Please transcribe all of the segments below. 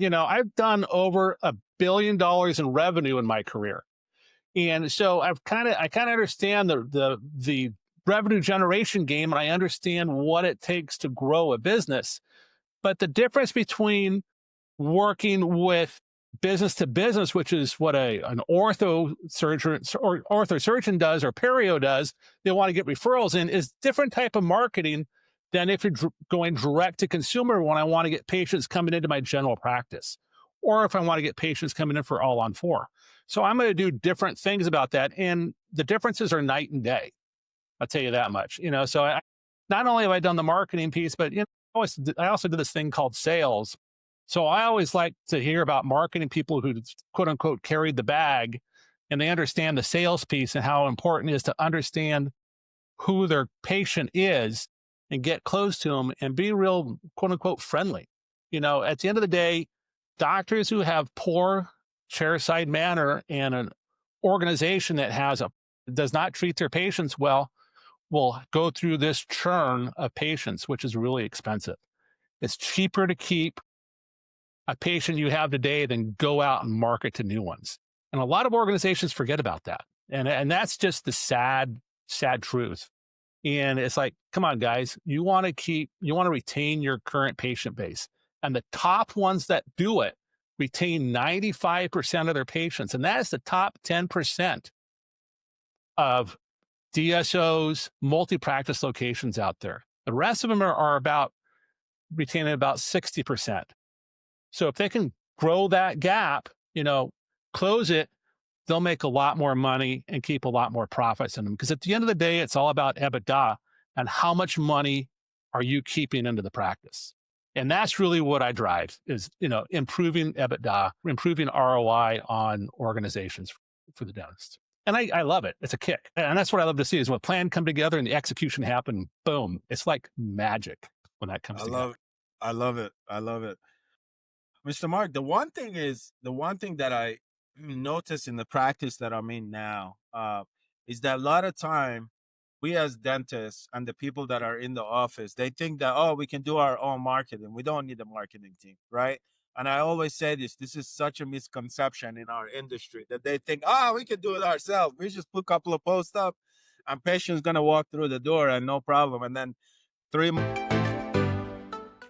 I've done over $1 billion in revenue in my career. And so I kind of understand the revenue generation game, and I understand what it takes to grow a business. But the difference between working with business to business, which is what an ortho surgeon or orthosurgeon does or perio does, they want to get referrals in, is different type of marketing than if you're going direct to consumer when I want to get patients coming into my general practice, or if I want to get patients coming in for all on four. So I'm going to do different things about that. And the differences are night and day. I'll tell you that much. Not only have I done the marketing piece, but I also did this thing called sales. So I always like to hear about marketing people who quote unquote carried the bag, and they understand the sales piece and how important it is to understand who their patient is and get close to them and be real quote unquote friendly. At the end of the day, doctors who have poor chairside manner and an organization that does not treat their patients well will go through this churn of patients, which is really expensive. It's cheaper to keep a patient you have today than go out and market to new ones. And a lot of organizations forget about that. And that's just the sad truth. And it's like, come on, guys, you want to retain your current patient base. And the top ones that do it retain 95% of their patients. And that is the top 10% of DSOs, multi-practice locations out there. The rest of them are about retaining about 60%. So if they can grow that gap, close it, they'll make a lot more money and keep a lot more profits in them. Because at the end of the day, it's all about EBITDA and how much money are you keeping into the practice. And that's really what I drive is, improving EBITDA, improving ROI on organizations for the dentist. And I love it. It's a kick. And that's what I love to see is when a plan come together and the execution happen, boom. It's like magic when that comes together. I love it. Mr. Marc, the one thing that I notice in the practice that I'm in now is that a lot of time we as dentists and the people that are in the office, they think that, oh, we can do our own marketing. We don't need a marketing team, right? And I always say this is such a misconception in our industry that they think, oh, we can do it ourselves. We just put a couple of posts up and patient's going to walk through the door and no problem. And then 3 months.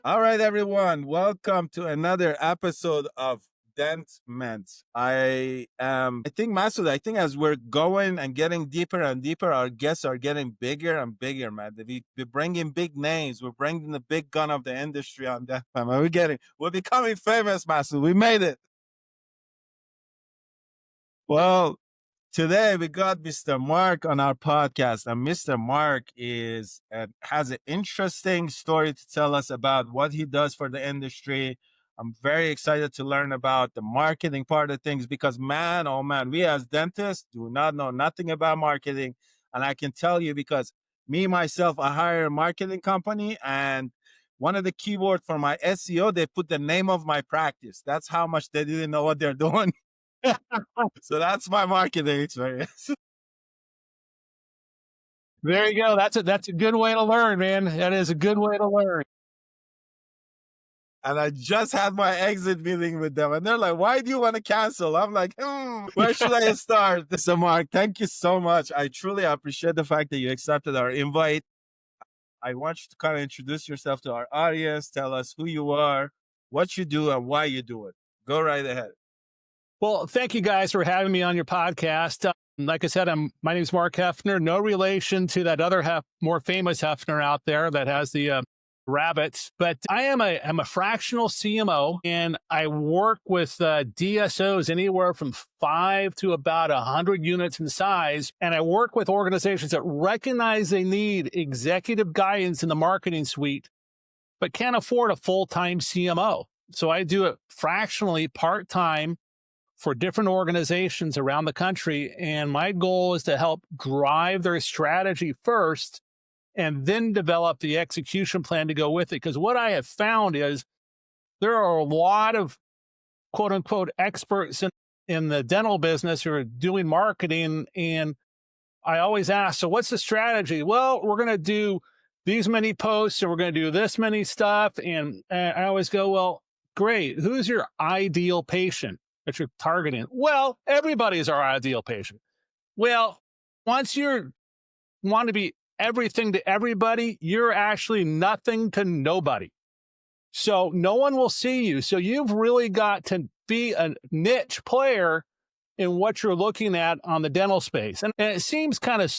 All right, everyone. Welcome to another episode of Dentment. I think, Masood, I think as we're going and getting deeper and deeper, our guests are getting bigger and bigger, man. We're bringing big names. We're bringing the big gun of the industry on that. We're becoming famous, Masood. We made it. Well, today we got Mr. Marc on our podcast, and Mr. Marc has an interesting story to tell us about what he does for the industry. I'm very excited to learn about the marketing part of things because, man, oh man, we as dentists do not know nothing about marketing. And I can tell you because myself, I hire a marketing company, and one of the keywords for my SEO, they put the name of my practice. That's how much they didn't know what they're doing. So that's my marketing experience. There you go. That's a good way to learn, man. That is a good way to learn. And I just had my exit meeting with them, and they're like, why do you want to cancel? I'm like, where should I start? So Marc, thank you so much. I truly appreciate the fact that you accepted our invite. I want you to kind of introduce yourself to our audience. Tell us who you are, what you do, and why you do it. Go right ahead. Well, thank you guys for having me on your podcast. Like I said, my name is Marc Heffner. No relation to that other more famous Heffner out there that has the rabbits, but I'm a fractional CMO, and I work with DSOs anywhere from 5 to about 100 units in size. And I work with organizations that recognize they need executive guidance in the marketing suite, but can't afford a full-time CMO. So I do it fractionally, part-time, for different organizations around the country. And my goal is to help drive their strategy first and then develop the execution plan to go with it. Because what I have found is there are a lot of quote unquote experts in the dental business who are doing marketing. And I always ask, so what's the strategy? Well, we're going to do these many posts and we're going to do this many stuff. And I always go, well, great. Who's your ideal patient that you're targeting? Well, everybody is our ideal patient. Well, once you want to be everything to everybody, you're actually nothing to nobody. So no one will see you. So you've really got to be a niche player in what you're looking at on the dental space. And it seems kind of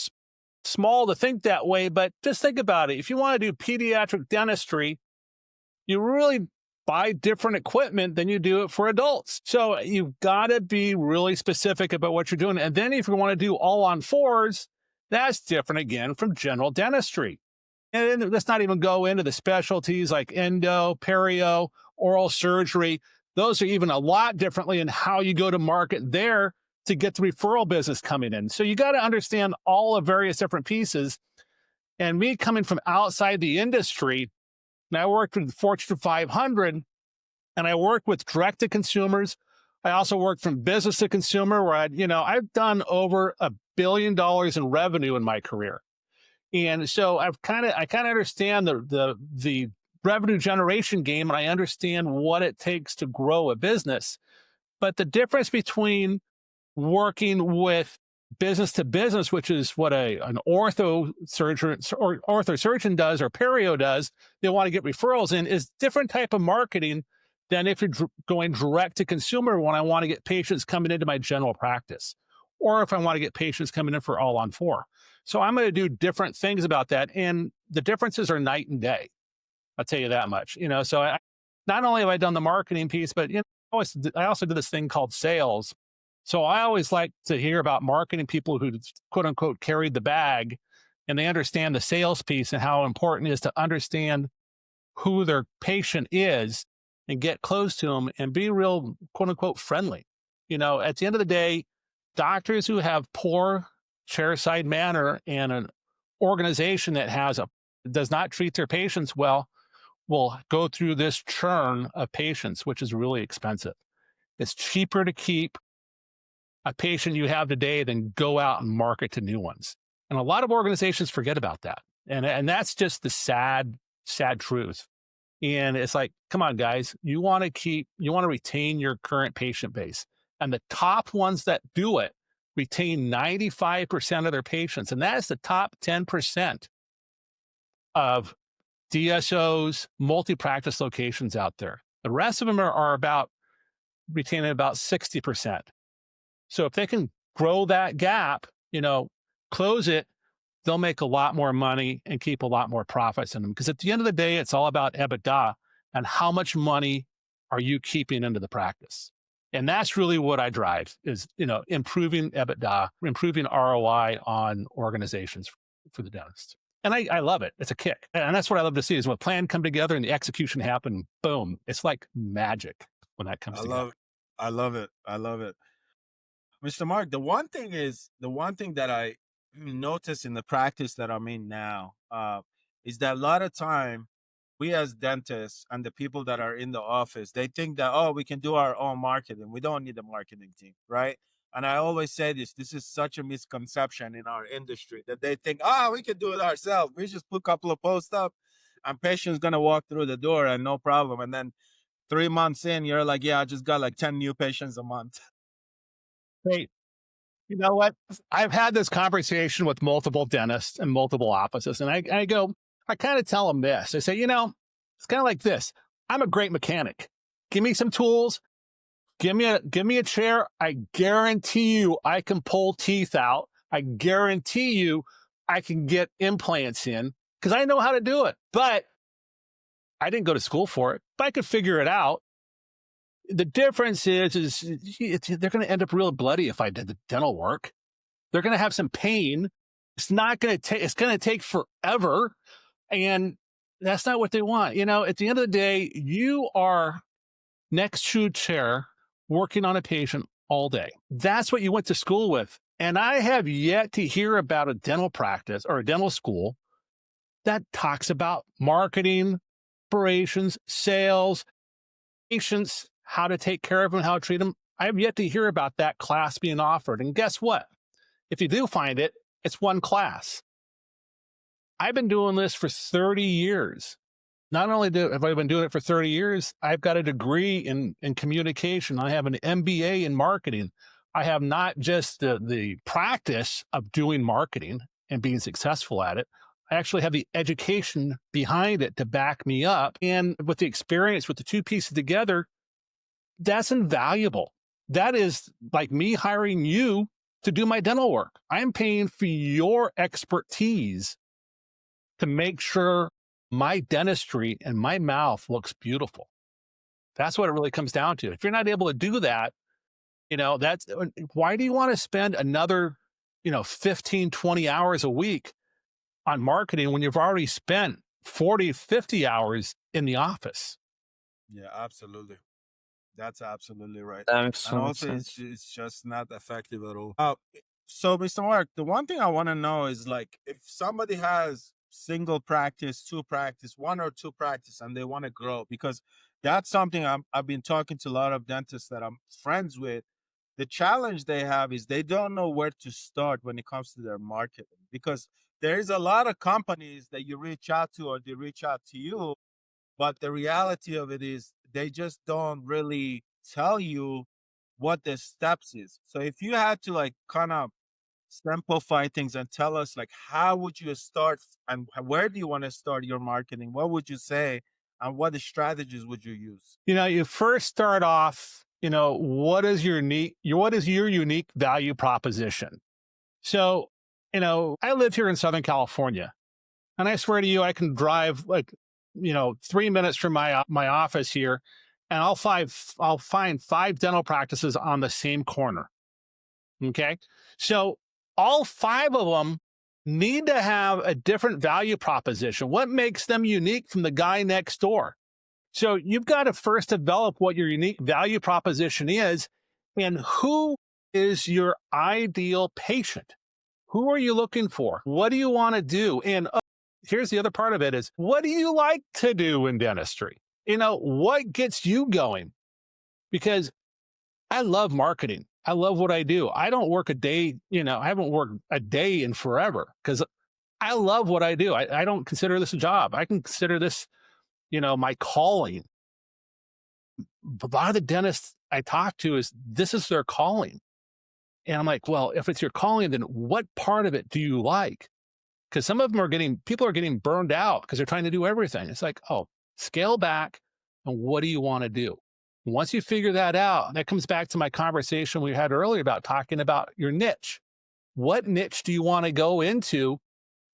small to think that way, but just think about it. If you want to do pediatric dentistry, you really buy different equipment than you do it for adults. So you've got to be really specific about what you're doing. And then if you want to do all on fours, that's different again from general dentistry. And let's not even go into the specialties like endo, perio, oral surgery. Those are even a lot differently in how you go to market there to get the referral business coming in. So you got to understand all the various different pieces. And me coming from outside the industry, and I worked with Fortune 500, and I worked with direct to consumers. I also worked from business to consumer, where I've done over $1 billion in revenue in my career. And so I kind of understand the revenue generation game, and I understand what it takes to grow a business. But the difference between working with business to business, which is what an ortho surgeon or orthosurgeon does or perio does, they want to get referrals in, is different type of marketing than if you're going direct to consumer when I want to get patients coming into my general practice, or if I want to get patients coming in for all on four. So I'm going to do different things about that. And the differences are night and day. I'll tell you that much. So not only have I done the marketing piece, but I also did this thing called sales. So I always like to hear about marketing people who quote unquote carried the bag, and they understand the sales piece and how important it is to understand who their patient is and get close to them and be real quote unquote friendly. At the end of the day, doctors who have poor chairside manner and an organization that does not treat their patients well will go through this churn of patients, which is really expensive. It's cheaper to keep a patient you have today than go out and market to new ones. And a lot of organizations forget about that. And that's just the sad truth. And it's like, come on, guys, you want to retain your current patient base. And the top ones that do it retain 95% of their patients. And that is the top 10% of DSOs, multi-practice locations out there. The rest of them are about retaining about 60%. So if they can grow that gap, close it, they'll make a lot more money and keep a lot more profits in them. Because at the end of the day, it's all about EBITDA and how much money are you keeping into the practice. And that's really what I drive is, improving EBITDA, improving ROI on organizations for the dentist. And I love it. It's a kick. And that's what I love to see is when a plan come together and the execution happen, boom, it's like magic when that comes together. I love it. I love it. Mr. Mark, the one thing that I notice in the practice that I'm in now is that a lot of time we as dentists and the people that are in the office, they think that, oh, we can do our own marketing. We don't need a marketing team, right? And I always say this is such a misconception in our industry that they think, oh, we can do it ourselves. We just put a couple of posts up and patient's going to walk through the door and no problem. And then 3 months in, you're like, yeah, I just got like 10 new patients a month. Hey, you know what? I've had this conversation with multiple dentists and multiple offices, and I kind of tell them this. I say, it's kind of like this. I'm a great mechanic. Give me some tools. Give me a chair. I guarantee you I can pull teeth out. I guarantee you I can get implants in because I know how to do it. But I didn't go to school for it, but I could figure it out. The difference is they're going to end up real bloody if I did the dental work. They're going to have some pain. It's not going to take, it's going to take forever. And that's not what they want. At the end of the day, you are next to a chair working on a patient all day. That's what you went to school with. And I have yet to hear about a dental practice or a dental school that talks about marketing, operations, sales, patients, how to take care of them, how to treat them. I have yet to hear about that class being offered. And guess what? If you do find it, it's one class. I've been doing this for 30 years. Not only have I been doing it for 30 years, I've got a degree in communication. I have an MBA in marketing. I have not just the practice of doing marketing and being successful at it. I actually have the education behind it to back me up. And with the experience with the two pieces together, that's invaluable. That is like me hiring you to do my dental work. I'm paying for your expertise to make sure my dentistry and my mouth looks beautiful. That's what it really comes down to. If you're not able to do that, that's why do you want to spend another, 15, 20 hours a week on marketing when you've already spent 40, 50 hours in the office? Yeah, absolutely. That's absolutely right. That makes And so much also, sense. it's just not effective at all. So, Mr. Mark, the one thing I want to know is like if somebody has single practice, two practice, one or two practice, and they want to grow, because that's something I've been talking to a lot of dentists that I'm friends with. The challenge they have is they don't know where to start when it comes to their marketing, because there is a lot of companies that you reach out to or they reach out to you, but the reality of it is they just don't really tell you what the steps is. So if you had to like kind of simplify things and tell us like how would you start and where do you want to start your marketing? What would you say and what the strategies would you use? You first start off, what is your unique value proposition? So, I live here in Southern California. And I swear to you, I can drive like, 3 minutes from my office here, and I'll find five dental practices on the same corner. Okay, so all five of them need to have a different value proposition. What makes them unique from the guy next door? So you've got to first develop what your unique value proposition is, and who is your ideal patient. Who are you looking for? What do you want to do? And here's the other part of it is, what do you like to do in dentistry? What gets you going? Because I love marketing. I love what I do. I don't work a day, I haven't worked a day in forever because I love what I do. I don't consider this a job. I consider this, my calling. A lot of the dentists I talk to this is their calling. And I'm like, well, if it's your calling, then what part of it do you like? Because some of them people are getting burned out because they're trying to do everything. It's like, oh, scale back and what do you want to do? Once you figure that out, that comes back to my conversation we had earlier about talking about your niche. What niche do you want to go into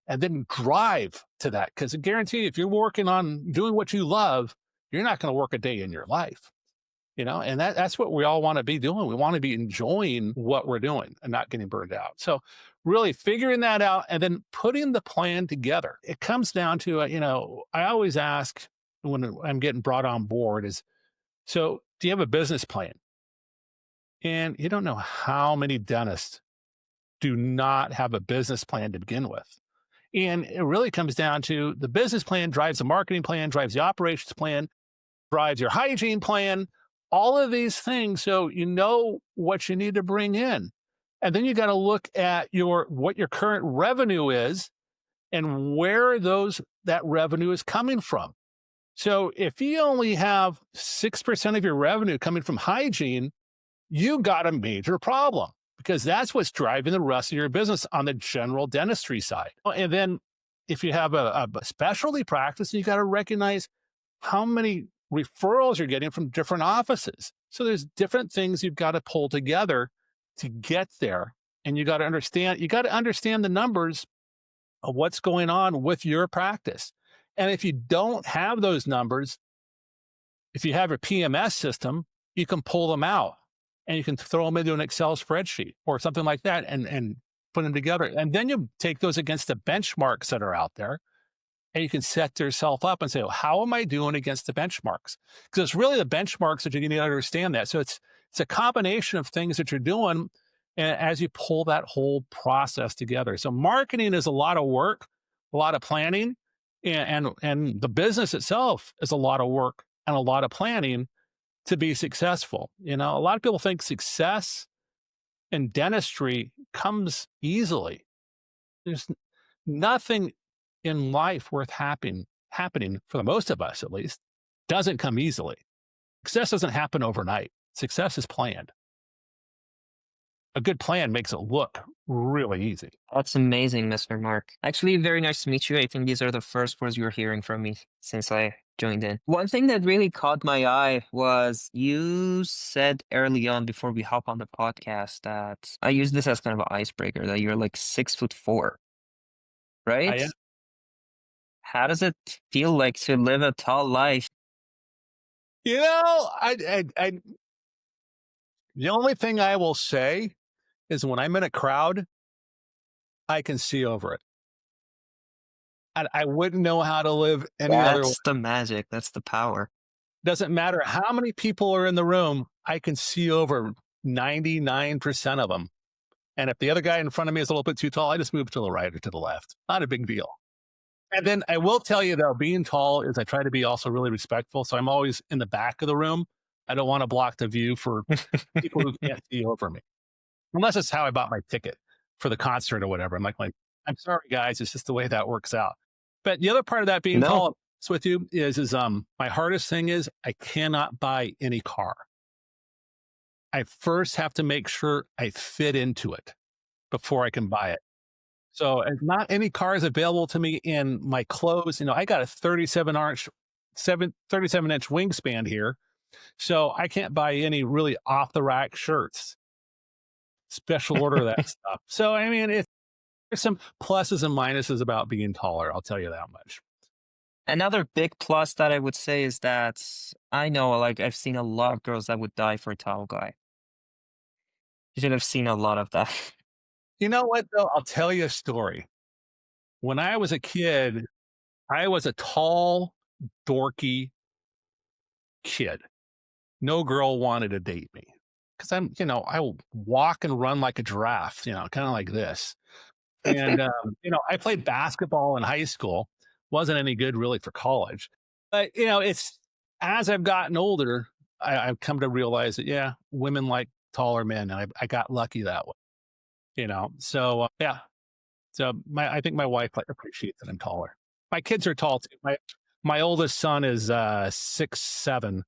and then drive to that? Because I guarantee you, if you're working on doing what you love, you're not going to work a day in your life. And that's what we all want to be doing. We want to be enjoying what we're doing and not getting burned out. So really figuring that out and then putting the plan together. It comes down to, I always ask when I'm getting brought on board is, so do you have a business plan? And you don't know how many dentists do not have a business plan to begin with. And it really comes down to the business plan drives the marketing plan, drives the operations plan, drives your hygiene plan, all of these things. So you know what you need to bring in. And then you got to look at what your current revenue is and where that revenue is coming from. So if you only have 6% of your revenue coming from hygiene, you got a major problem because that's what's driving the rest of your business on the general dentistry side. And then if you have a specialty practice, you got to recognize how many referrals you're getting from different offices. So there's different things you've got to pull together to get there. And you got to understand the numbers of what's going on with your practice. And if you don't have those numbers, if you have a PMS system, you can pull them out and you can throw them into an Excel spreadsheet or something like that and put them together. And then you take those against the benchmarks that are out there and you can set yourself up and say, well, how am I doing against the benchmarks? Because it's really the benchmarks that you need to understand that. So it's a combination of things that you're doing as you pull that whole process together. So marketing is a lot of work, a lot of planning, and the business itself is a lot of work and a lot of planning to be successful. A lot of people think success in dentistry comes easily. There's nothing in life worth happening, for the most of us at least, doesn't come easily. Success doesn't happen overnight. Success is planned. A good plan makes it look really easy. That's amazing, Mr. Mark. Actually, very nice to meet you. I think these are the first words you're hearing from me since I joined in. One thing that really caught my eye was you said early on before we hop on the podcast that I use this as kind of an icebreaker that you're like 6'4", I am, right? How does it feel like to live a tall life? I the only thing I will say is when I'm in a crowd, I can see over it. I wouldn't know how to live any other way. That's the magic. That's the power. Doesn't matter how many people are in the room, I can see over 99% of them. And if the other guy in front of me is a little bit too tall, I just move to the right or to the left. Not a big deal. And then I will tell you though, being tall is I try to be also really respectful. So I'm always in the back of the room. I don't want to block the view for people who can't see over me. Unless it's how I bought my ticket for the concert or whatever. I'm like, I'm sorry, guys. It's just the way that works out. But the other part of that being No. tall with you is my hardest thing is I cannot buy any car. I first have to make sure I fit into it before I can buy it. So not any car is available to me in my clothes. I got a 37-inch wingspan here. So I can't buy any really off the rack shirts, special order that stuff. So, I mean, there's some pluses and minuses about being taller. I'll tell you that much. Another big plus that I would say is that I know, like, I've seen a lot of girls that would die for a tall guy. You should have seen a lot of that. You know what, though? I'll tell you a story. When I was a kid, I was a tall, dorky kid. No girl wanted to date me because I will walk and run like a giraffe, kind of like this. And, I played basketball in high school, wasn't any good really for college. But, it's as I've gotten older, I've come to realize that, yeah, women like taller men. And I got lucky that way. So, yeah. So I think my wife appreciates that I'm taller. My kids are tall too. My oldest son is 6'7",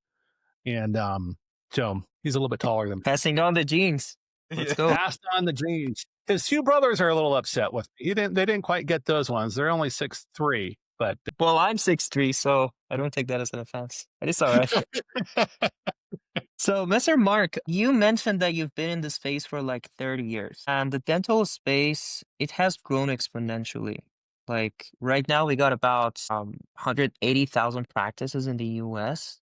and so he's a little bit taller than me. Passing on the genes. Let's Yeah. go. Passed on the genes. His two brothers are a little upset with me. They didn't quite get those ones. They're only 6'3", but Well, I'm 6'3", so I don't take that as an offense. But it's all right. So, Mr. Mark, you mentioned that you've been in the space for like 30 years, and the dental space, it has grown exponentially. Like right now, we got about 180,000 practices in the US.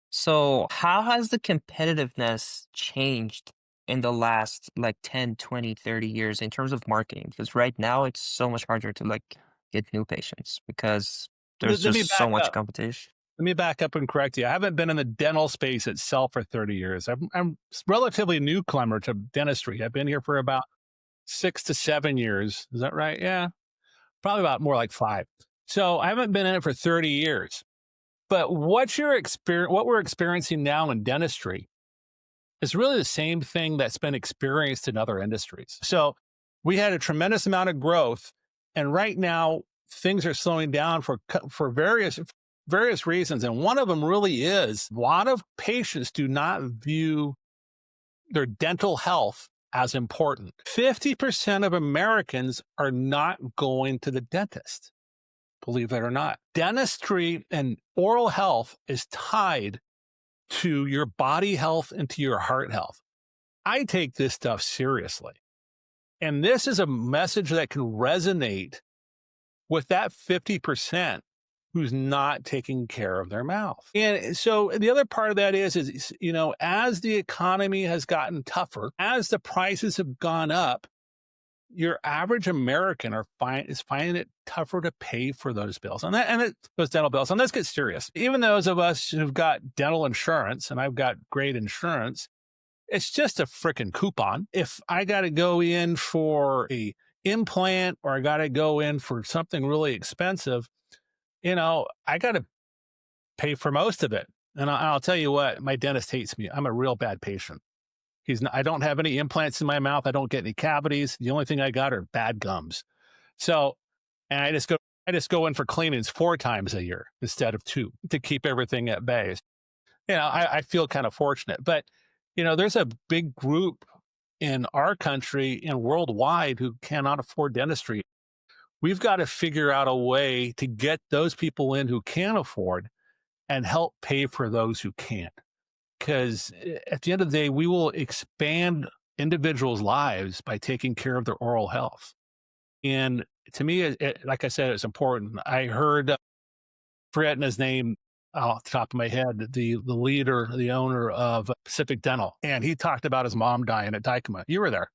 So, how has the competitiveness changed in the last like 10, 20, 30 years in terms of marketing? Because right now, it's so much harder to like get new patients because there's let me just so back much up. competition. Let me back up and correct you. I haven't been in the dental space itself for 30 years. I'm relatively newcomer to dentistry. I've been here for about 6 to 7 years. Is that right? Yeah, probably about more like 5. So I haven't been in it for 30 years. But what we're experiencing now in dentistry is really the same thing that's been experienced in other industries. So we had a tremendous amount of growth, and right now things are slowing down for various reasons. And one of them really is a lot of patients do not view their dental health as important. 50% of Americans are not going to the dentist, believe it or not. Dentistry and oral health is tied to your body health and to your heart health. I take this stuff seriously. And this is a message that can resonate with that 50% who's not taking care of their mouth. And so the other part of that is, as the economy has gotten tougher, as the prices have gone up, your average American is finding it tougher to pay for those bills those dental bills. And let's get serious. Even those of us who've got dental insurance, and I've got great insurance, it's just a freaking coupon. If I got to go in for a implant or I got to go in for something really expensive, I got to pay for most of it. And I'll tell you what, my dentist hates me. I'm a real bad patient. I don't have any implants in my mouth. I don't get any cavities. The only thing I got are bad gums. So, and I I just go in for cleanings 4 times a year instead of 2 to keep everything at bay. I feel kind of fortunate, but there's a big group in our country and worldwide who cannot afford dentistry. We've got to figure out a way to get those people in who can afford and help pay for those who can't. Because at the end of the day, we will expand individuals' lives by taking care of their oral health. And to me, like I said, it's important. I heard, forgetting his name off the top of my head, the leader, the owner of Pacific Dental, and he talked about his mom dying at Dykema. You were there.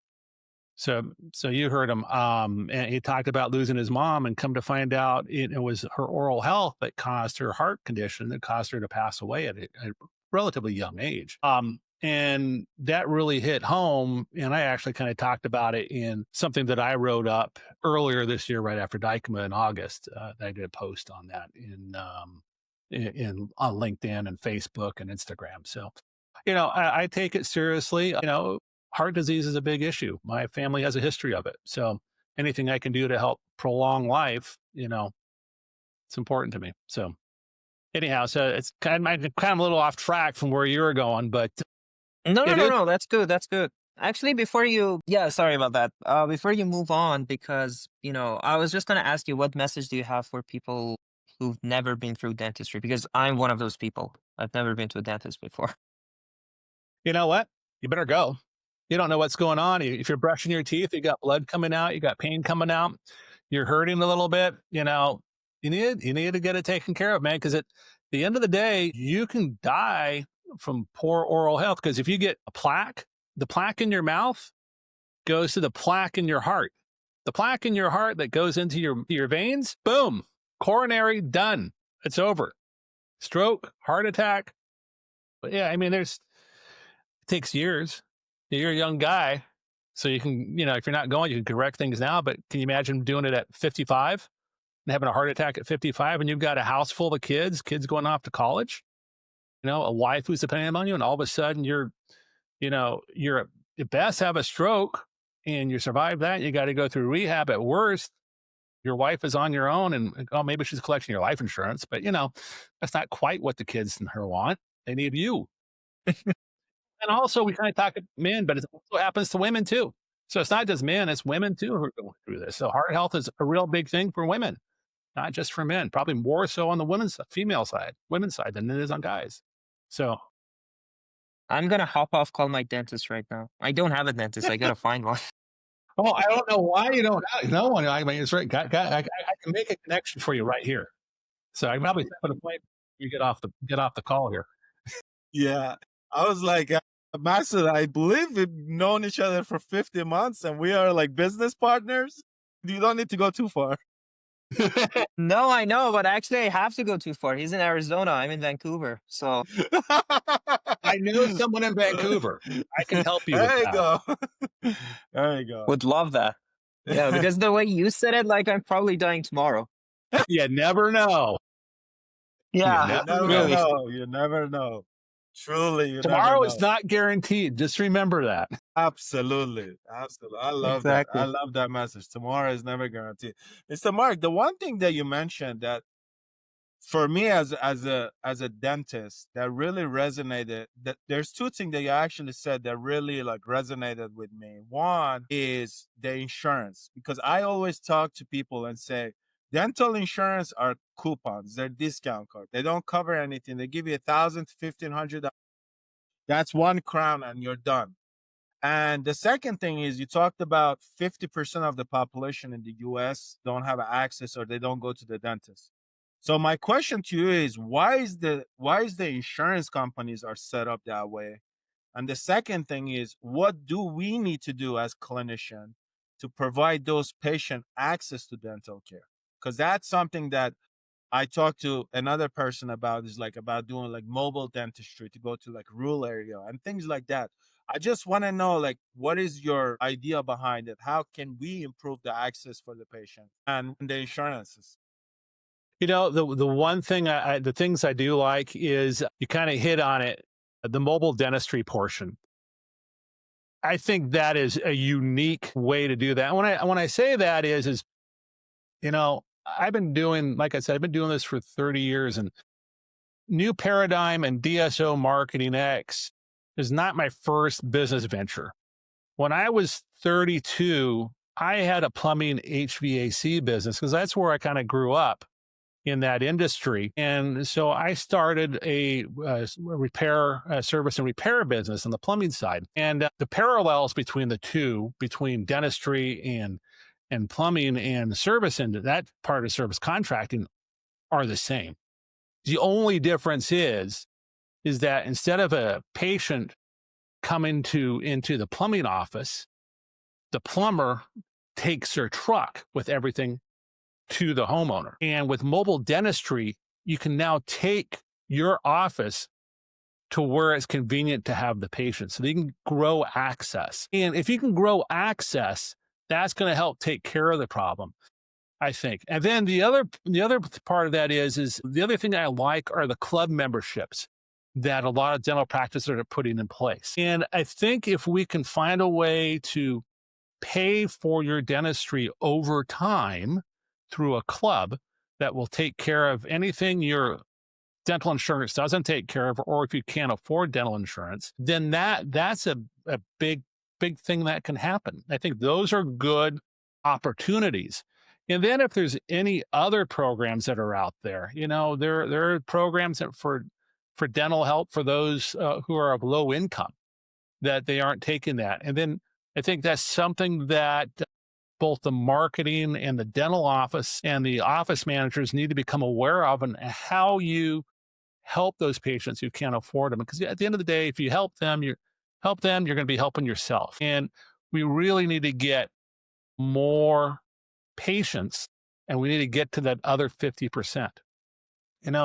So you heard him, and he talked about losing his mom, and come to find out it was her oral health that caused her heart condition that caused her to pass away at a relatively young age. And that really hit home. And I actually kind of talked about it in something that I wrote up earlier this year, right after Dykema in August. I did a post on that on LinkedIn and Facebook and Instagram. So, I take it seriously. Heart disease is a big issue. My family has a history of it. So anything I can do to help prolong life, it's important to me. So anyhow, so it's kind of a little off track from where you were going, but No. That's good. That's good. Actually, sorry about that. Before you move on, because, I was just going to ask you, what message do you have for people who've never been through dentistry? Because I'm one of those people. I've never been to a dentist before. You know what? You better go. You don't know what's going on. If you're brushing your teeth, you got blood coming out, you got pain coming out, you're hurting a little bit, you need to get it taken care of, man, because at the end of the day, you can die from poor oral health. Because if you get the plaque in your mouth goes to the plaque in your heart. The plaque in your heart that goes into your veins, boom, coronary, done. It's over. Stroke, heart attack. But yeah, it takes years. You're a young guy, so you can, if you're not going, you can correct things now. But can you imagine doing it at 55 and having a heart attack at 55, and you've got a house full of kids going off to college, a wife who's dependent on you, and all of a sudden you're at best have a stroke, and you survive that. You got to go through rehab. At worst, your wife is on your own, and maybe she's collecting your life insurance, but that's not quite what the kids and her want. They need you. And also, we kind of talk about men, but it also happens to women too. So it's not just men, it's women too who are going through this. So heart health is a real big thing for women, not just for men, probably more so on the women's side than it is on guys. So I'm going to hop off, call my dentist right now. I don't have a dentist. I got to find one. I don't know why you don't have no one. It's right. I can make a connection for you right here. So I can probably set a point. You get off the call here. Yeah. I was like, Master, I believe we've known each other for 50 months and we are like business partners. You don't need to go too far. No, I know, but actually I have to go too far. He's in Arizona. I'm in Vancouver. So I know someone in Vancouver. I can help you with There you that. go. There you go. would love that. Yeah, because the way you said it, like I'm probably dying tomorrow. You never know. Yeah, You never really. know. You never know. Truly, you Tomorrow never is know. not guaranteed. Just remember that. Absolutely. Absolutely. I love that. Exactly. I love that message. Tomorrow is never guaranteed. Mr. Mark, the one thing that you mentioned that for me as a dentist that really resonated, that there's 2 things that you actually said that really like resonated with me. One is the insurance, because I always talk to people and say dental insurance are coupons, they're discount card, they don't cover anything, they give you $1,000 to $1,500, that's $1 and you're done. And the second thing is, you talked about 50% of the population in the US don't have access or they don't go to the dentist. So my question to you is, why is the insurance companies are set up that way? And the second thing is, what do we need to do as clinician to provide those patient access to dental care? Because that's something that I talked to another person about, is like about doing like mobile dentistry to go to like rural area and things like that. I just want to know, like, what is your idea behind it? How can we improve the access for the patient and the insurances? The one thing the things I do like is you kind of hit on it, the mobile dentistry portion. I think that is a unique way to do that. When I say that is I've been doing, like I said, I've been doing this for 30 years, and new paradigm and DSO marketing X is not my first business venture. When I was 32, I had a plumbing HVAC business because that's where I kind of grew up in that industry. And so I started a repair, service and repair business on the plumbing side. And the parallels between the two, between dentistry and plumbing and service and that part of service contracting are the same. The only difference is that instead of a patient coming into the plumbing office, the plumber takes their truck with everything to the homeowner. And with mobile dentistry, you can now take your office to where it's convenient to have the patient so they can grow access. And if you can grow access, that's going to help take care of the problem, I think. And then the other part of that is the other thing I like are the club memberships that a lot of dental practices are putting in place. And I think if we can find a way to pay for your dentistry over time through a club that will take care of anything your dental insurance doesn't take care of, or if you can't afford dental insurance, then that's a big thing that can happen. I think those are good opportunities. And then if there's any other programs that are out there, there are programs that for dental help for those who are of low income, that they aren't taking that. And then I think that's something that both the marketing and the dental office and the office managers need to become aware of, and how you help those patients who can't afford them. Because at the end of the day, if you help them, you're going to be helping yourself. And we really need to get more patients, and we need to get to that other 50%.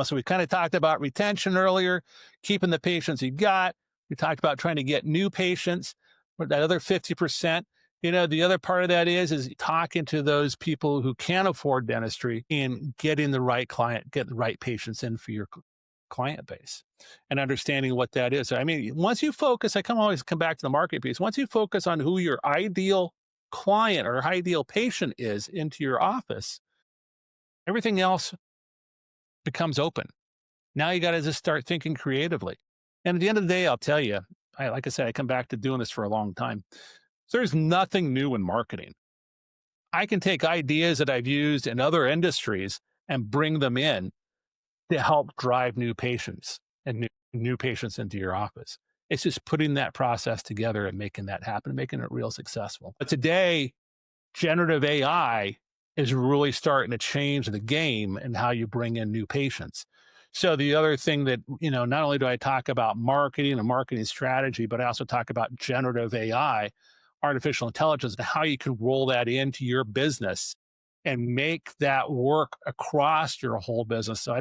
So we kind of talked about retention earlier, keeping the patients you got. We talked about trying to get new patients, but that other 50%. The other part of that is talking to those people who can't afford dentistry and getting the right client, get the right patients in for your client base, and understanding what that is. I mean, once you focus, always come back to the market piece. Once you focus on who your ideal client or ideal patient is into your office, everything else becomes open. Now you got to just start thinking creatively. And at the end of the day, I'll tell you, like I said, I come back to doing this for a long time. There's nothing new in marketing. I can take ideas that I've used in other industries and bring them in to help drive new patients and new patients into your office. It's just putting that process together and making that happen, making it real successful. But today, generative AI is really starting to change the game and how you bring in new patients. So the other thing that, not only do I talk about marketing and marketing strategy, but I also talk about generative AI, artificial intelligence, and how you can roll that into your business and make that work across your whole business. So I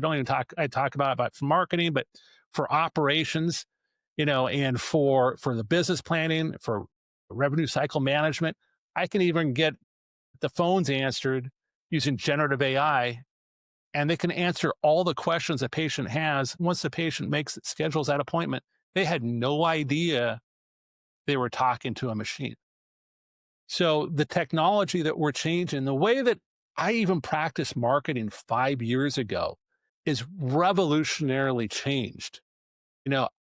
talk about for marketing, but for operations, and for the business planning, for revenue cycle management, I can even get the phones answered using generative AI, and they can answer all the questions a patient has. Once the patient schedules that appointment, they had no idea they were talking to a machine. So the technology that we're changing, the way that I even practiced marketing 5 years ago, is revolutionarily changed.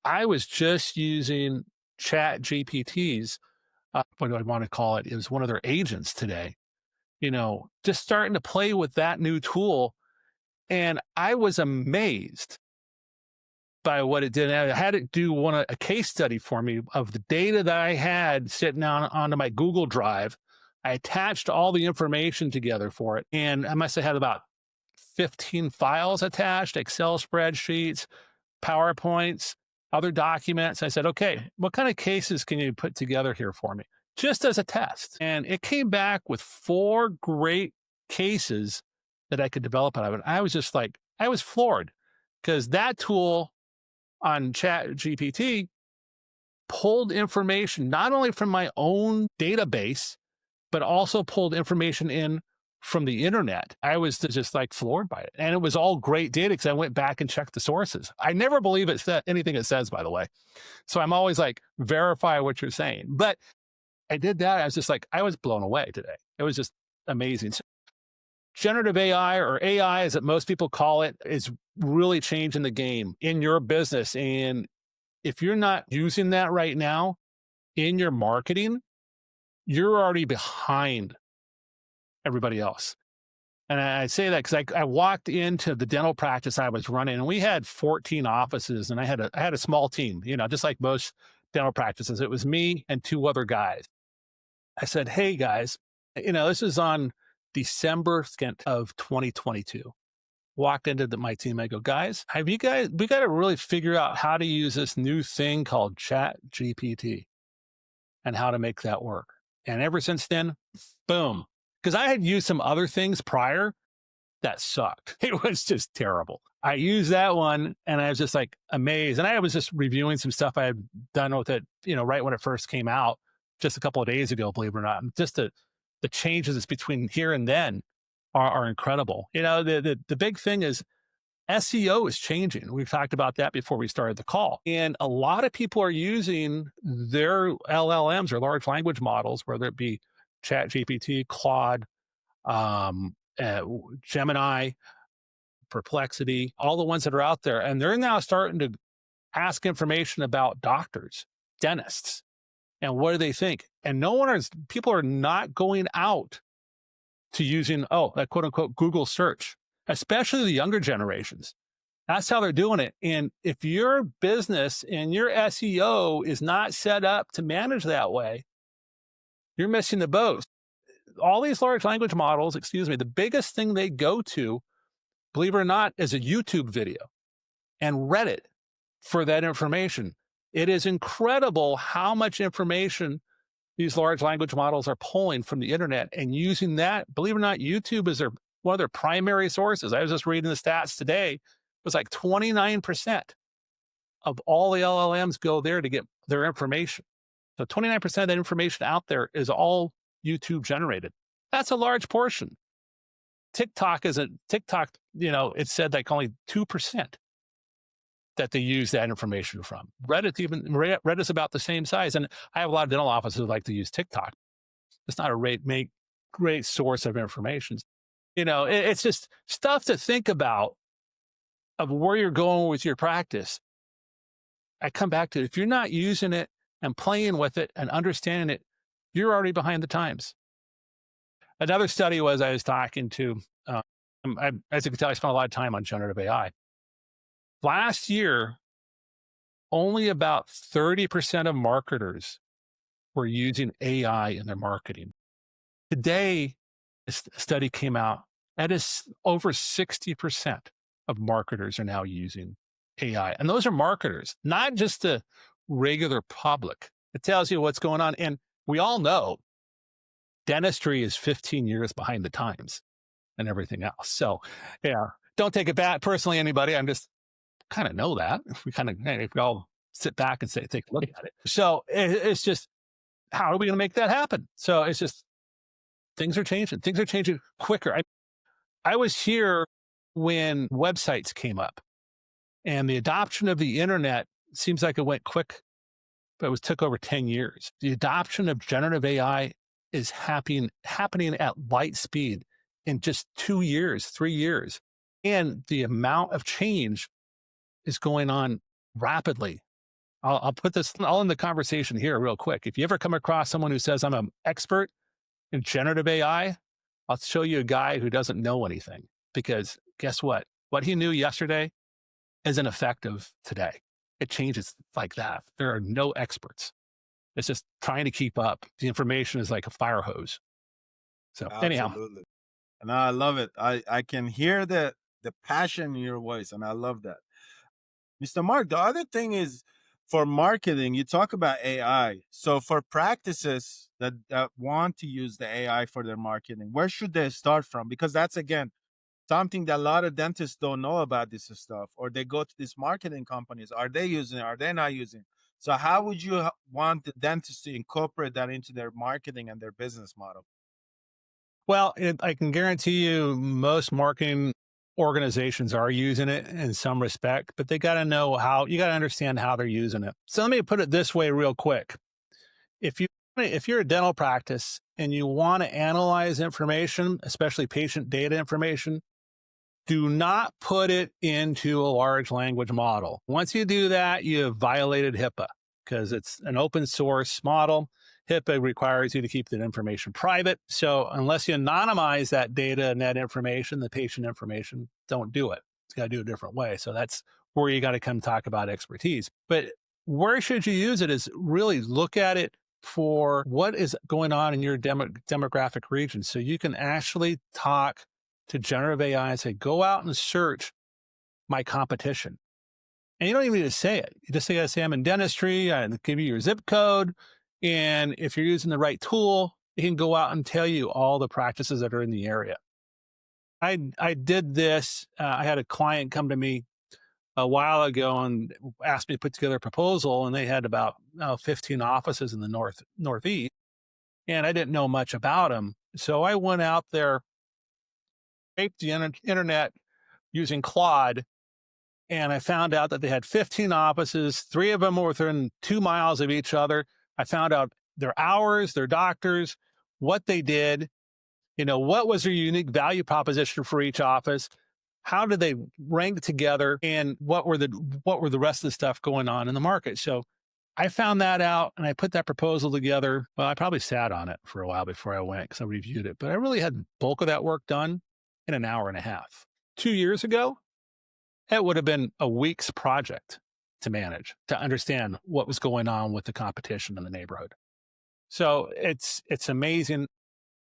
I was just using Chat GPTs. What do I want to call it? It was one of their agents today. Just starting to play with that new tool. And I was amazed by what it did. I had it do a case study for me of the data that I had sitting onto my Google Drive. I attached all the information together for it. And I must have had about 15 files attached, Excel spreadsheets, PowerPoints, other documents. I said, okay, what kind of cases can you put together here for me? Just as a test. And it came back with 4 great cases that I could develop out of it. I was just like, I was floored, because that tool on Chat GPT pulled information not only from my own database, but also pulled information in from the internet. I was just like floored by it. And it was all great data, because I went back and checked the sources. I never believe anything it says, by the way. So I'm always like, verify what you're saying. But I did that. I was just like, I was blown away today. It was just amazing. generative AI, or AI as most people call it, is really changing the game in your business. And if you're not using that right now in your marketing, you're already behind everybody else. And I say that because I walked into the dental practice I was running, and we had 14 offices, and I had a small team, just like most dental practices. It was me and two other guys. I said, "Hey guys, this is on December 2nd of 2022." Walked into my team. I go, "Guys, we got to really figure out how to use this new thing called Chat GPT and how to make that work." And ever since then, boom. Because I had used some other things prior that sucked. It was just terrible. I used that one and I was just like amazed. And I was just reviewing some stuff I had done with it, right when it first came out, just a couple of days ago, believe it or not. Just the changes between here and then are incredible. The big thing is SEO is changing. We've talked about that before we started the call. And a lot of people are using their LLMs or large language models, whether it be ChatGPT, Claude, Gemini, Perplexity, all the ones that are out there. And they're now starting to ask information about doctors, dentists, and what do they think? And people are not going out to using, that quote unquote Google search, especially the younger generations. That's how they're doing it. And if your business and your SEO is not set up to manage that way, you're missing the boat. All these large language models, the biggest thing they go to, believe it or not, is a YouTube video and Reddit for that information. It is incredible how much information these large language models are pulling from the internet and using that. Believe it or not, YouTube is one of their primary sources. I was just reading the stats today. It was like 29% of all the LLMs go there to get their information. So 29% of that information out there is all YouTube generated. That's a large portion. TikTok, it said like only 2% that they use that information from. Reddit's about the same size. And I have a lot of dental offices who like to use TikTok. It's not a great source of information. It's just stuff to think about of where you're going with your practice. I come back to, if you're not using it and playing with it and understanding it, you're already behind the times. Another study I was talking to, as you can tell, I spent a lot of time on generative AI. Last year, only about 30% of marketers were using AI in their marketing. Today, a study came out, that is over 60% of marketers are now using AI. And those are marketers, not just the regular public. It tells you what's going on. And we all know dentistry is 15 years behind the times and everything else. So, yeah, don't take it bad personally, anybody. I'm just kind of know that. If we all sit back and take a look at it. So it's just, how are we going to make that happen? So it's just, things are changing. Things are changing quicker. I was here when websites came up, and the adoption of the internet seems like it went quick, but it took over 10 years. The adoption of generative AI is happening at light speed in just 2 years, 3 years. And the amount of change is going on rapidly. I'll put this all in the conversation here real quick. If you ever come across someone who says, I'm an expert in generative AI, I'll show you a guy who doesn't know anything, because guess what? What he knew yesterday isn't effective today. It changes like that. There are no experts. It's just trying to keep up. The information is like a fire hose. So anyhow. Absolutely. And I love it. I can hear the passion in your voice, and I love that. Mr. Marc, the other thing is, for marketing, you talk about AI. So for practices that want to use the AI for their marketing, where should they start from? Because that's, again, something that a lot of dentists don't know about this stuff, or they go to these marketing companies. Are they using it? Are they not using it? So how would you want the dentists to incorporate that into their marketing and their business model? Well, I can guarantee you most marketing organizations are using it in some respect, but they got to know how. You got to understand how they're using it. So let me put it this way real quick. If you If you're a dental practice and you want to analyze information, especially patient data information, do not put it into a large language model. Once you do that, you have violated HIPAA because it's an open source model. HIPAA requires you to keep that information private. So unless you anonymize that data and that information, the patient information, don't do it. It's got to do it a different way. So that's where you got to come talk about expertise. But where should you use it is really look at it for what is going on in your demographic region. So you can actually talk to generative AI and say, go out and search my competition. And you don't even need to say it. You just say I'm in dentistry, and give you your zip code. And if you're using the right tool, it can go out and tell you all the practices that are in the area. I did this. I had a client come to me a while ago and asked me to put together a proposal, and they had about 15 offices in the northeast, and I didn't know much about them. So I went out there, scraped the internet using Claude, and I found out that they had 15 offices. 3 of them were within 2 miles of each other. I found out their hours, their doctors, what they did, what was their unique value proposition for each office, how did they rank together, and what were the rest of the stuff going on in the market. So I found that out and I put that proposal together. Well, I probably sat on it for a while before I went because I reviewed it, but I really had the bulk of that work done in an hour and a half. 2 years ago, it would have been a week's project to manage, to understand what was going on with the competition in the neighborhood. So it's amazing.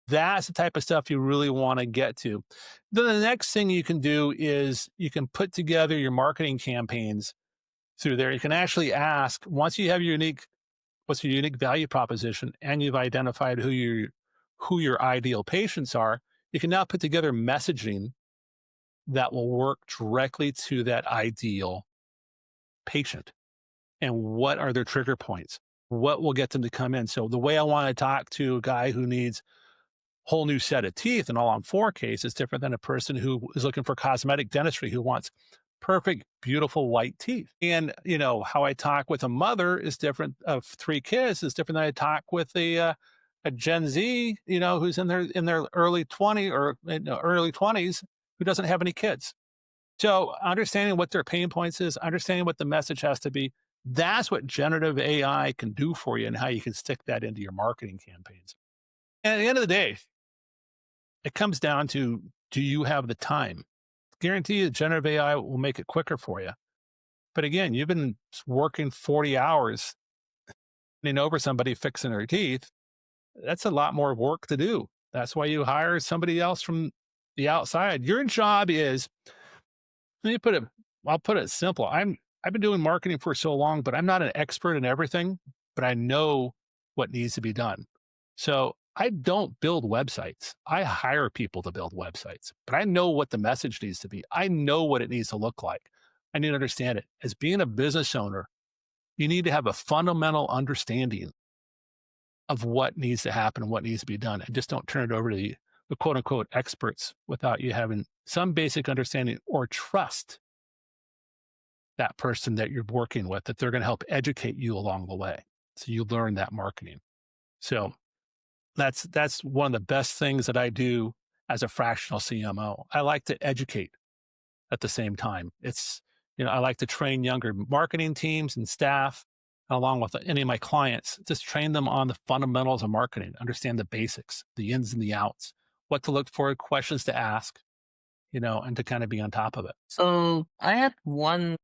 That's the type of stuff you really want to get to. Then the next thing you can do is you can put together your marketing campaigns through there. You can actually ask, once you have what's your unique value proposition, and you've identified who your ideal patients are, you can now put together messaging that will work directly to that ideal patient. And what are their trigger points? What will get them to come in? So the way I want to talk to a guy who needs a whole new set of teeth and all on 4Ks is different than a person who is looking for cosmetic dentistry who wants perfect, beautiful white teeth. And how I talk with a mother is different of 3 kids is different than I talk with a Gen Z, who's in their early 20 or early 20s who doesn't have any kids. So understanding what their pain points is, understanding what the message has to be, that's what generative AI can do for you and how you can stick that into your marketing campaigns. And at the end of the day, it comes down to, do you have the time? Guarantee you generative AI will make it quicker for you. But again, you've been working 40 hours and over somebody fixing their teeth. That's a lot more work to do. That's why you hire somebody else from the outside. Your job is, I'll put it simple. I've been doing marketing for so long, but I'm not an expert in everything, but I know what needs to be done. So I don't build websites. I hire people to build websites, but I know what the message needs to be. I know what it needs to look like. I need to understand it. As being a business owner, you need to have a fundamental understanding of what needs to happen and what needs to be done. And just don't turn it over to the quote unquote experts without you having some basic understanding or trust that person that you're working with, that they're going to help educate you along the way. So you learn that marketing. So that's one of the best things that I do as a fractional CMO. I like to educate at the same time. I like to train younger marketing teams and staff, along with any of my clients, just train them on the fundamentals of marketing, understand the basics, the ins and the outs, what to look for, questions to ask, and to kind of be on top of it. So I had one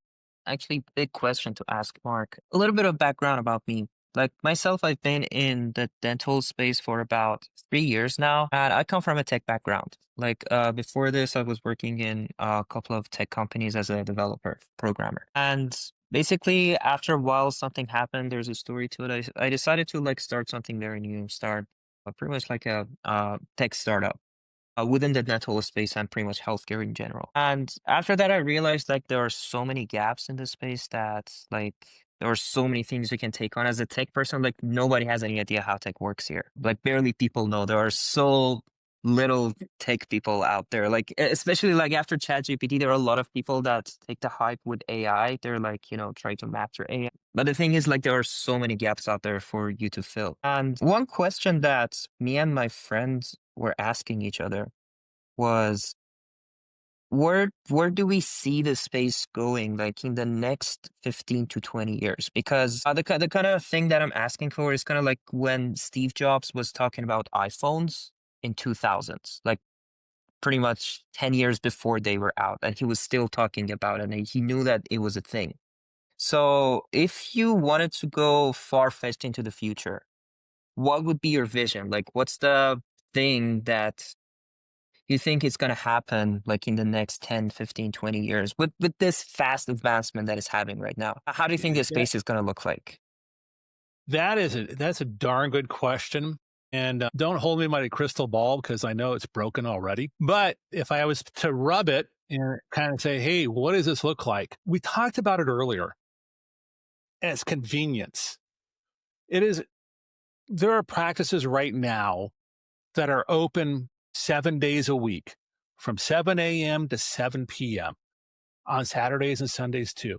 actually big question to ask Mark. A little bit of background about me. Like myself, I've been in the dental space for about 3 years now, and I come from a tech background. Like before this, I was working in a couple of tech companies as a developer, programmer. And basically, after a while, something happened. There's a story to it. I decided to like start something very new, start pretty much like a tech startup within the dental space and pretty much healthcare in general. And after that, I realized like there are so many gaps in the space that like there are so many things you can take on as a tech person. Like nobody has any idea how tech works here. Like barely people know. There are so little tech people out there, like especially like after ChatGPT, there are a lot of people that take the hype with AI. They're like, trying to master AI. But the thing is, like, there are so many gaps out there for you to fill. And one question that me and my friends were asking each other was, where do we see the space going, like in the next 15 to 20 years? Because the kind of thing that I'm asking for is kind of like when Steve Jobs was talking about iPhones in 2000s, like pretty much 10 years before they were out, and he was still talking about it, and he knew that it was a thing. So if you wanted to go far-fetched into the future, what would be your vision? Like, what's the thing that you think is going to happen like in the next 10, 15, 20 years with this fast advancement that is happening right now? How do you think the That, space is going to look like? that's a darn good question. And don't hold me by the crystal ball because I know it's broken already. But if I was to rub it and kind of say, hey, what does this look like? We talked about it earlier as convenience. There are practices right now that are open 7 days a week from 7 a.m. to 7 p.m. on Saturdays and Sundays too.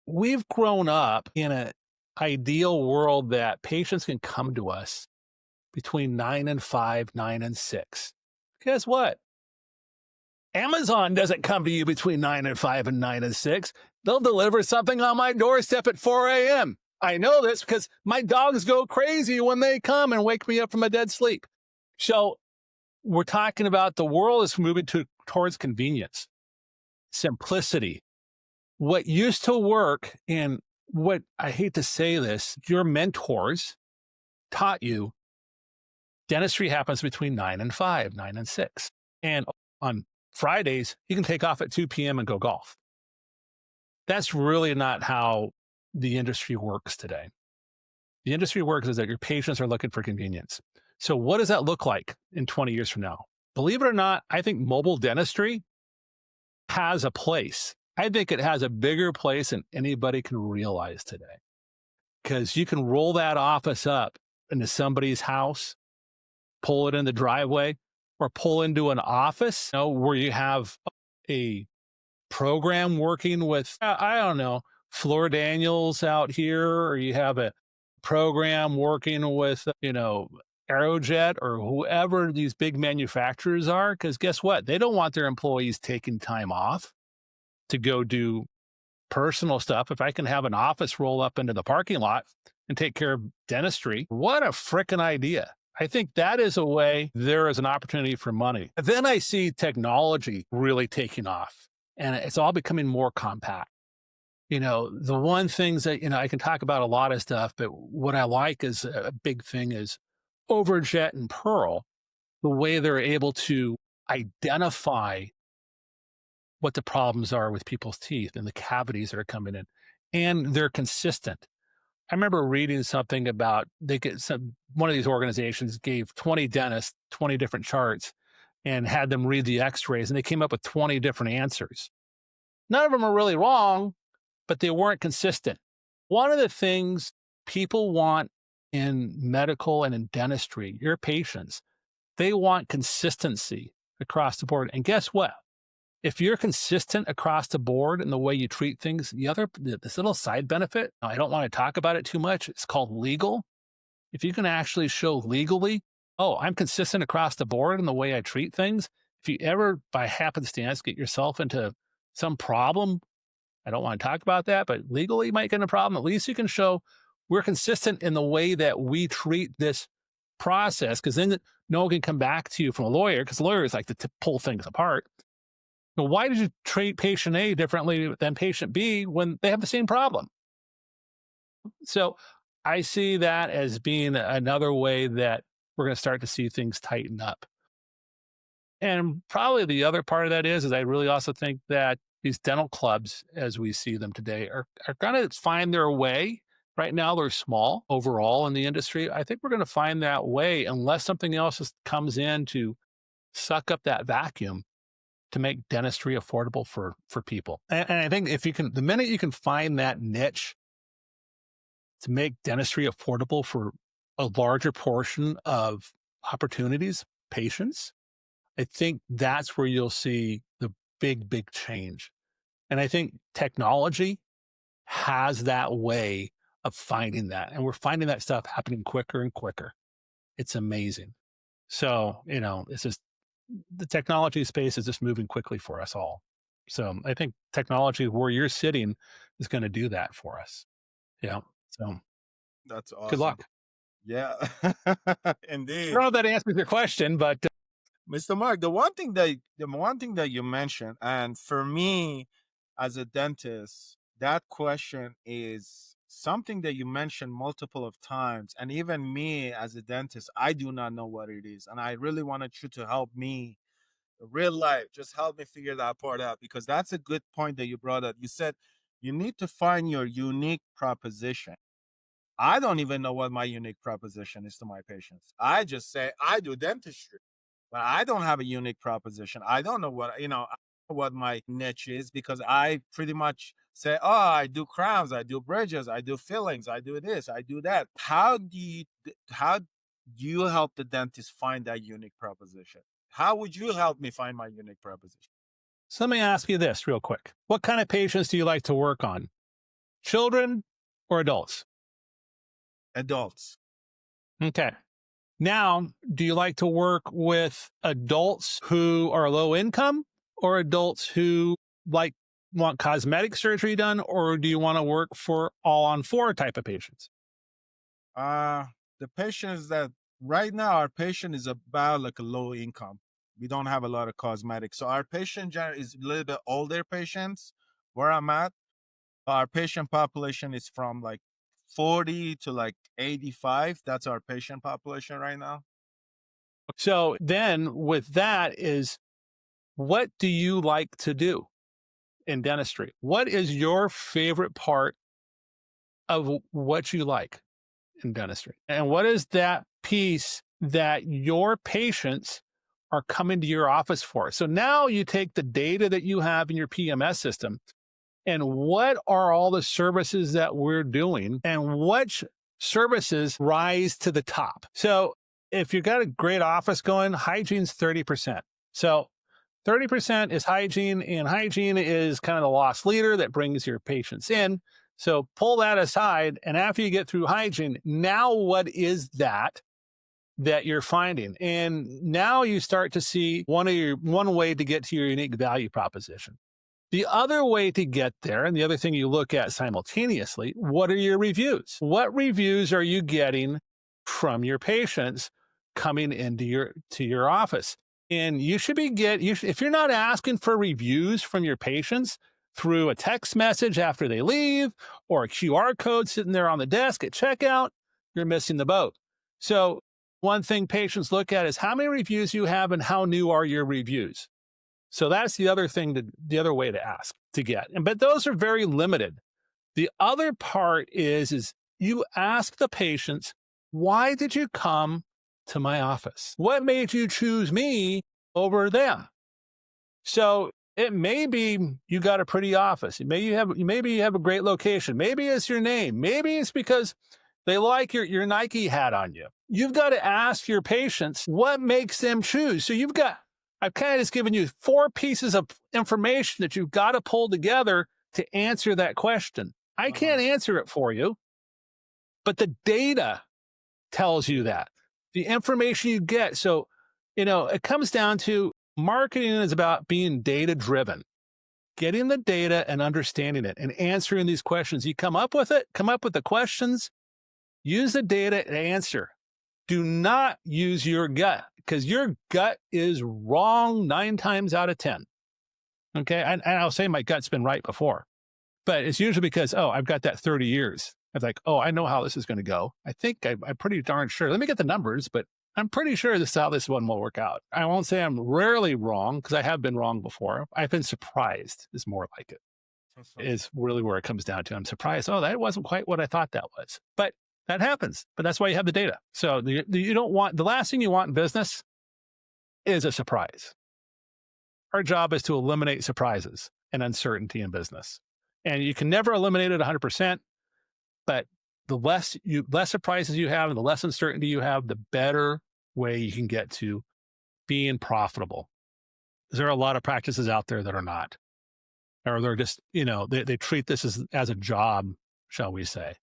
We've grown up in an ideal world that patients can come to us between 9 and 5, 9 and 6. Guess what? Amazon doesn't come to you between 9 and 5 and 9 and 6. They'll deliver something on my doorstep at 4 a.m. I know this because my dogs go crazy when they come and wake me up from a dead sleep. So we're talking about the world is moving towards convenience, simplicity. What used to work, and what I hate to say this, your mentors taught you dentistry happens between 9 and 5, 9 and 6. And on Fridays, you can take off at 2 p.m. and go golf. That's really not how the industry works today. The industry works is that your patients are looking for convenience. So what does that look like in 20 years from now? Believe it or not, I think mobile dentistry has a place. I think it has a bigger place than anybody can realize today. Because you can roll that office up into somebody's house, pull it in the driveway, or pull into an office, where you have a program working with, I don't know, Fleur Daniels out here, or you have a program working with, Aerojet or whoever these big manufacturers are. Because guess what? They don't want their employees taking time off to go do personal stuff. If I can have an office roll up into the parking lot and take care of dentistry, what a frickin' idea. I think that is a way there is an opportunity for money. Then I see technology really taking off, and it's all becoming more compact. The one things that, I can talk about a lot of stuff, but what I like is a big thing is Overjet and Pearl, the way they're able to identify what the problems are with people's teeth and the cavities that are coming in, and they're consistent. I remember reading something about one of these organizations gave 20 dentists 20 different charts and had them read the x-rays, and they came up with 20 different answers. None of them are really wrong, but they weren't consistent. One of the things people want in medical and in dentistry, your patients, they want consistency across the board. And guess what? If you're consistent across the board in the way you treat things, this little side benefit, I don't want to talk about it too much. It's called legal. If you can actually show legally, I'm consistent across the board in the way I treat things. If you ever, by happenstance, get yourself into some problem, I don't want to talk about that, but legally you might get in a problem. At least you can show we're consistent in the way that we treat this process, because then no one can come back to you from a lawyer, because lawyers like to pull things apart. Well, why did you treat patient A differently than patient B when they have the same problem? So I see that as being another way that we're going to start to see things tighten up. And probably the other part of that is I really also think that these dental clubs, as we see them today, are going to find their way. Right now, they're small overall in the industry. I think we're going to find that way unless something else comes in to suck up that vacuum to make dentistry affordable for people. And I think the minute you can find that niche to make dentistry affordable for a larger portion of opportunities, patients, I think that's where you'll see the big change. And I think technology has that way of finding that. And we're finding that stuff happening quicker and quicker. It's amazing. So, it's just the technology space is just moving quickly for us all. So I think technology where you're sitting is going to do that for us. Yeah. So That's good awesome. luck. Yeah, I indeed. don't know if that answers your question, but Mr. Mark, the one thing that you mentioned, and for me as a dentist, that question is something that you mentioned multiple of times. And even me as a dentist, I do not know what it is. And I really wanted you to help me real life, just help me figure that part out, because that's a good point that you brought up. You said you need to find your unique proposition. I don't even know what my unique proposition is to my patients. I just say I do dentistry, but I don't have a unique proposition. I don't know what, I don't know what my niche is, because I pretty much say, oh, I do crowns, I do bridges, I do fillings, I do this, I do that. How do you help the dentist find that unique proposition? How would you help me find my unique proposition? so let me ask you this real quick. What kind of patients do you like to work on? Children or adults? Adults. Okay. Now, do you like to work with adults who are low income or adults who like want cosmetic surgery done, or do you want to work for all on four type of patients? Uh, the patients that right now, our patient is about like a low income. We don't have a lot of cosmetics. So our patient is a little bit older patients where I'm at. Our patient population is from like 40 to like 85. That's our patient population right now. So then with that is, what do you like to do in dentistry? What is your favorite part of what you like in dentistry? And what is that piece that your patients are coming to your office for? So now you take the data that you have in your PMS system and what are all the services that we're doing and which services rise to the top. So if you've got a great office going, hygiene's 30%. So 30% is hygiene, and hygiene is kind of the loss leader that brings your patients in. So pull that aside, and after you get through hygiene, now what is that you're finding? And now you start to see one way to get to your unique value proposition. The other way to get there, and the other thing you look at simultaneously, what are your reviews? What reviews are you getting from your patients coming into your office? And you should if you're not asking for reviews from your patients through a text message after they leave or a QR code sitting there on the desk at checkout, you're missing the boat. So one thing patients look at is how many reviews you have and how new are your reviews. So that's the other way to ask to get. But those are very limited. The other part is you ask the patients, why did you come to my office? What made you choose me over them? So it may be you got a pretty office. Maybe you have a great location. Maybe it's your name. Maybe it's because they like your Nike hat on you. You've got to ask your patients what makes them choose. So I've kind of just given you 4 pieces of information that you've got to pull together to answer that question. I can't answer it for you, but the data tells you that. The information you get. So, it comes down to marketing is about being data driven, getting the data and understanding it and answering these questions. You come up with the questions, use the data to answer. Do not use your gut, because your gut is wrong 9 times out of 10. Okay. And I'll say my gut's been right before, but it's usually because, I've got that 30 years. I was like, I know how this is going to go. I think I'm pretty darn sure. Let me get the numbers, but I'm pretty sure this is how this one will work out. I won't say I'm rarely wrong, because I have been wrong before. I've been surprised is more like it, is really where it comes down to. I'm surprised. That wasn't quite what I thought that was. But that happens. But that's why you have the data. So you don't want, the last thing you want in business is a surprise. Our job is to eliminate surprises and uncertainty in business. And you can never eliminate it 100%, but the less surprises you have and the less uncertainty you have, the better way you can get to being profitable. There are a lot of practices out there that are not, or they're just, they treat this as a job, shall we say.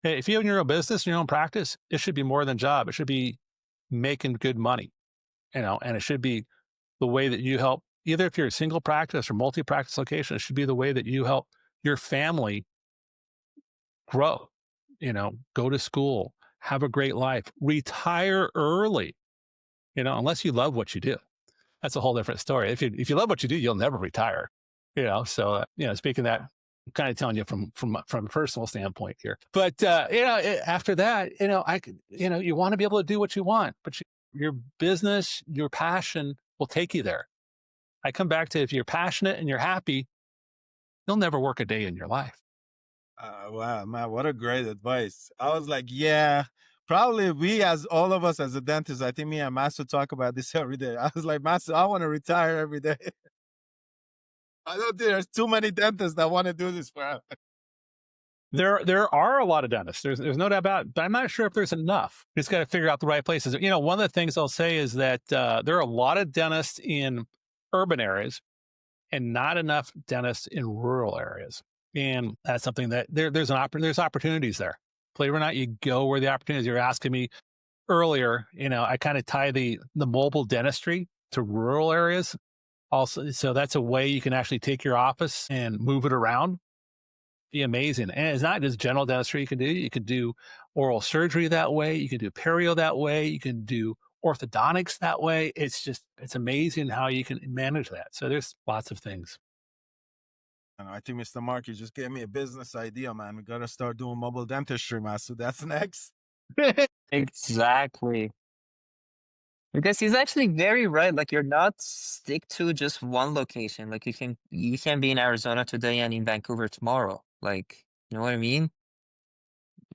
Hey, if you have your own business, your own practice, it should be more than job. It should be making good money, and it should be the way that you help, either if you're a single practice or multi-practice location, it should be the way that you help your family grow, go to school, have a great life, retire early, unless you love what you do. That's a whole different story. If you love what you do, you'll never retire, So, speaking of that, I'm kind of telling you from a personal standpoint here. But after that, you want to be able to do what you want, but your business, your passion will take you there. I come back to, if you're passionate and you're happy, you'll never work a day in your life. Wow, man, what a great advice. I was like, yeah, probably all of us as a dentist, I think me and Master talk about this every day. I was like, Master, I want to retire every day. I don't think there's too many dentists that want to do this forever. There are a lot of dentists. There's no doubt about it, but I'm not sure if there's enough. You just got to figure out the right places. One of the things I'll say is that there are a lot of dentists in urban areas and not enough dentists in rural areas. And that's something that there's opportunities there. Believe it or not, you go where the opportunities. You're asking me earlier, I kind of tie the mobile dentistry to rural areas also. So that's a way you can actually take your office and move it around. Be amazing. And it's not just general dentistry you can do. You can do oral surgery that way. You can do perio that way. You can do orthodontics that way. It's amazing how you can manage that. So there's lots of things. I think Mr. Mark, you just gave me a business idea, man. We got to start doing mobile dentistry, man. So that's next. Exactly. Because he's actually very right. Like, you're not stick to just one location. Like, you can be in Arizona today and in Vancouver tomorrow. Like, you know what I mean?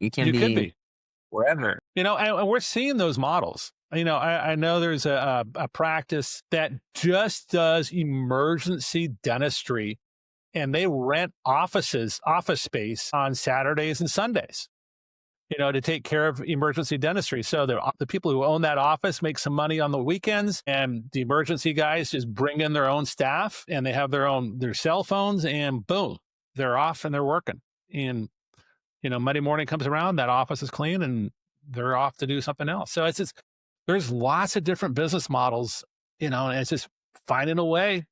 You can You could be be. wherever. And we're seeing those models. I know there's a practice that just does emergency dentistry, and they rent office space on Saturdays and Sundays, to take care of emergency dentistry. So the people who own that office make some money on the weekends, and the emergency guys just bring in their own staff, and they have their cell phones, and boom, they're off and they're working. And Monday morning comes around, that office is clean, and they're off to do something else. So there's lots of different business models, and it's just finding a way,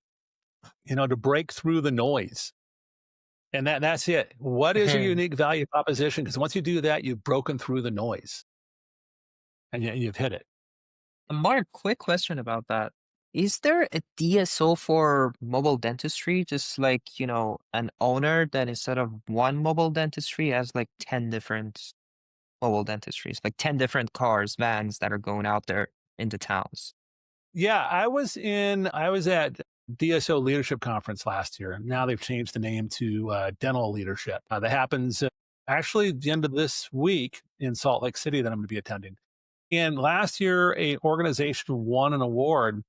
to break through the noise. And that's it. What is your unique value proposition? Because once you do that, you've broken through the noise, and you've hit it. Mark, quick question about that. Is there a DSO for mobile dentistry? Just like, an owner that instead of one mobile dentistry has like 10 different mobile dentistries, like 10 different cars, vans that are going out there into towns. Yeah, I was at DSO Leadership Conference last year. Now they've changed the name to Dental Leadership. That happens actually the end of this week in Salt Lake City that I'm going to be attending. And last year, a organization won an award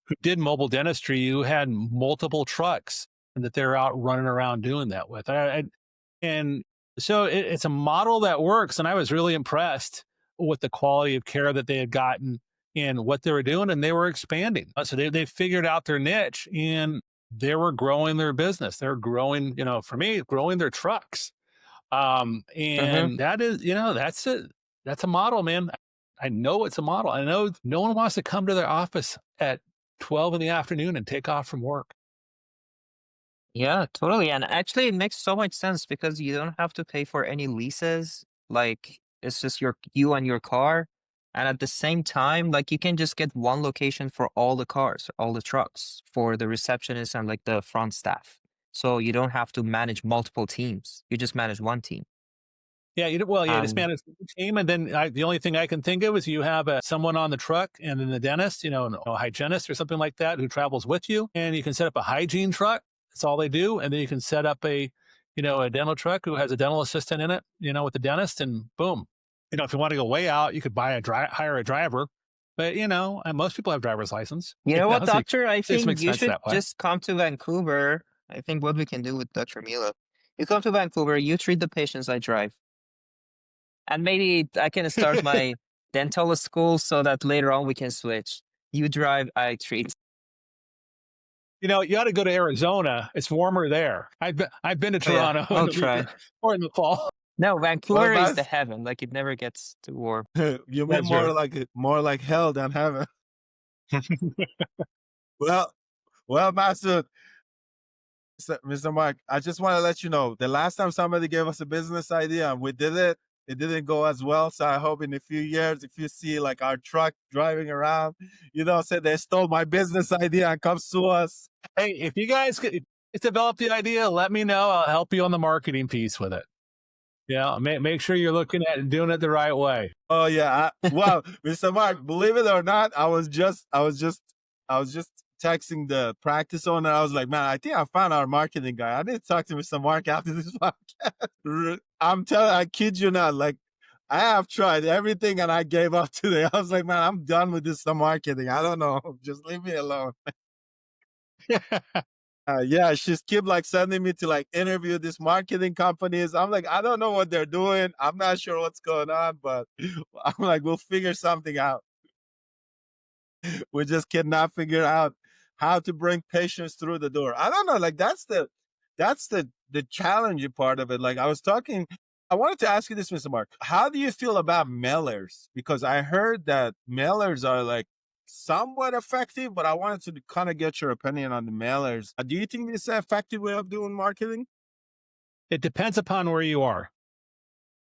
who did mobile dentistry, who had multiple trucks and that they're out running around doing that with. And so it's a model that works. And I was really impressed with the quality of care that they had gotten and what they were doing, and they were expanding. So they figured out their niche, and they were growing their business. They're growing, for me, growing their trucks. And that is, that's a model, man. I know it's a model. I know no one wants to come to their office at 12 in the afternoon and take off from work. Yeah, totally. And actually, it makes so much sense because you don't have to pay for any leases. Like, it's just you and your car. And at the same time, like, you can just get one location for all the cars, all the trucks, for the receptionist and like the front staff. So you don't have to manage multiple teams. You just manage one team. Yeah, just manage the team, and then the only thing I can think of is you have someone on the truck, and then the dentist, a hygienist or something like that who travels with you, and you can set up a hygiene truck. That's all they do, and then you can set up a dental truck who has a dental assistant in it, with the dentist, and boom. If you want to go way out, you could hire a driver, but and most people have driver's license. You know what, so doctor? I think you should that way. just come to Vancouver. I think what we can do with Dr. Mila, you come to Vancouver, you treat the patients, I drive. And maybe I can start my dental school so that later on we can switch. You drive, I treat. You ought to go to Arizona. It's warmer there. I've been to Oh yeah, Toronto in I'll the winter try. or in the fall. No, Well, Vancouver is the that's heaven. Like it never gets too warm. you mean That's right. more like hell than heaven. Well, well, Master, Mr. Mark, I just want to let you know the last time somebody gave us a business idea and we did it, it didn't go as well. So I hope in a few years, if you see like our truck driving around, say they stole my business idea and come sue us. Hey, if you guys could develop the idea, let me know. I'll help you on the marketing piece with it. Yeah, make sure you're looking at and doing it the right way. Oh yeah. Well, Mr. Mark, believe it or not, I was just texting the practice owner. I was like, man, I think I found our marketing guy. I need to talk to Mr. Mark after this podcast. I kid you not. Like, I have tried everything and I gave up today. I was like, man, I'm done with this marketing. I don't know. Just leave me alone. Yeah, she's keep like sending me to like interview these marketing companies. I'm like, I don't know what they're doing. I'm not sure what's going on, but I'm like, we'll figure something out. We just cannot figure out how to bring patients through the door. I don't know. Like that's the challenging part of it. Like I wanted to ask you this, Mr. Mark. How do you feel about mailers? Because I heard that mailers are like somewhat effective, but I wanted to kind of get your opinion on the mailers. Do you think this is an effective way of doing marketing? It depends upon where you are.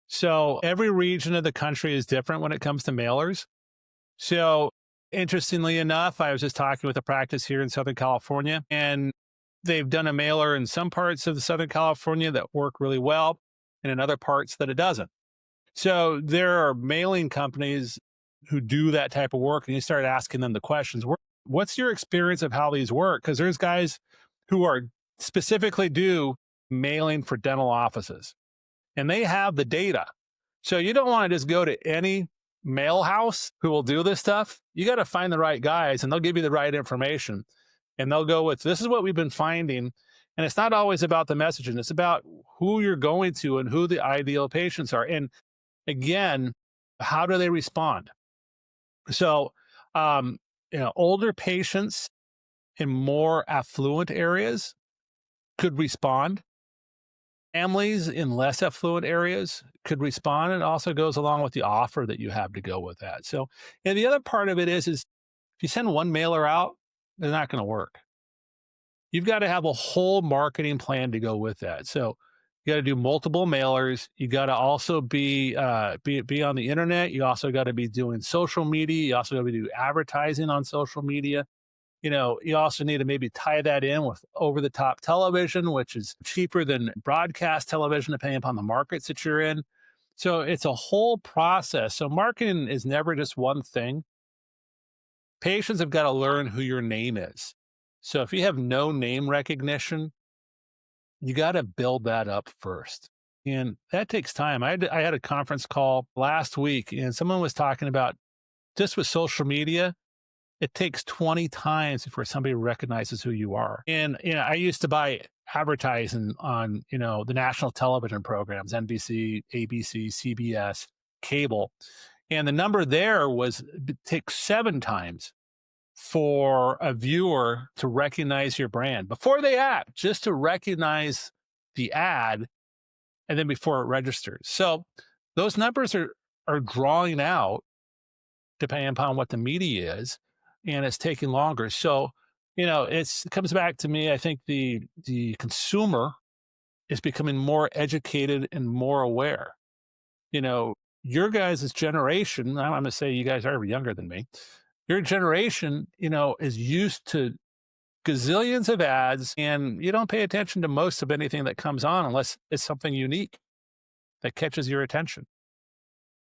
So every region of the country is different when it comes to mailers. So interestingly enough, I was just talking with a practice here in Southern California, and they've done a mailer in some parts of Southern California that work really well, and in other parts that it doesn't. So there are mailing companies who do that type of work, and you start asking them the questions. What's your experience of how these work? Because there's guys who are specifically do mailing for dental offices, and they have the data. So you don't want to just go to any mail house who will do this stuff. You got to find the right guys, and they'll give you the right information. And they'll go with, this is what we've been finding. And it's not always about the messaging. It's about who you're going to and who the ideal patients are. And again, how do they respond? So, older patients in more affluent areas could respond. Families in less affluent areas could respond. It also goes along with the offer that you have to go with that. So, and the other part of it is if you send one mailer out, they're not going to work. You've got to have a whole marketing plan to go with that. So you got to do multiple mailers. You got to also be on the internet. You also got to be doing social media. You also got to do advertising on social media. You also need to maybe tie that in with over-the-top television, which is cheaper than broadcast television, depending upon the markets that you're in. So it's a whole process. So marketing is never just one thing. Patients have got to learn who your name is. So if you have no name recognition, you got to build that up first. And that takes time. I had a conference call last week, and someone was talking about just with social media, it takes 20 times before somebody recognizes who you are. And I used to buy advertising on the national television programs, NBC, ABC, CBS, cable, and the number there was it takes 7 times for a viewer to recognize your brand before they act, just to recognize the ad, and then before it registers. So those numbers are drawing out depending upon what the media is, and it's taking longer. So, it comes back to me. I think the consumer is becoming more educated and more aware. Your guys' generation, I'm going to say you guys are younger than me. Your generation, is used to gazillions of ads, and you don't pay attention to most of anything that comes on unless it's something unique that catches your attention.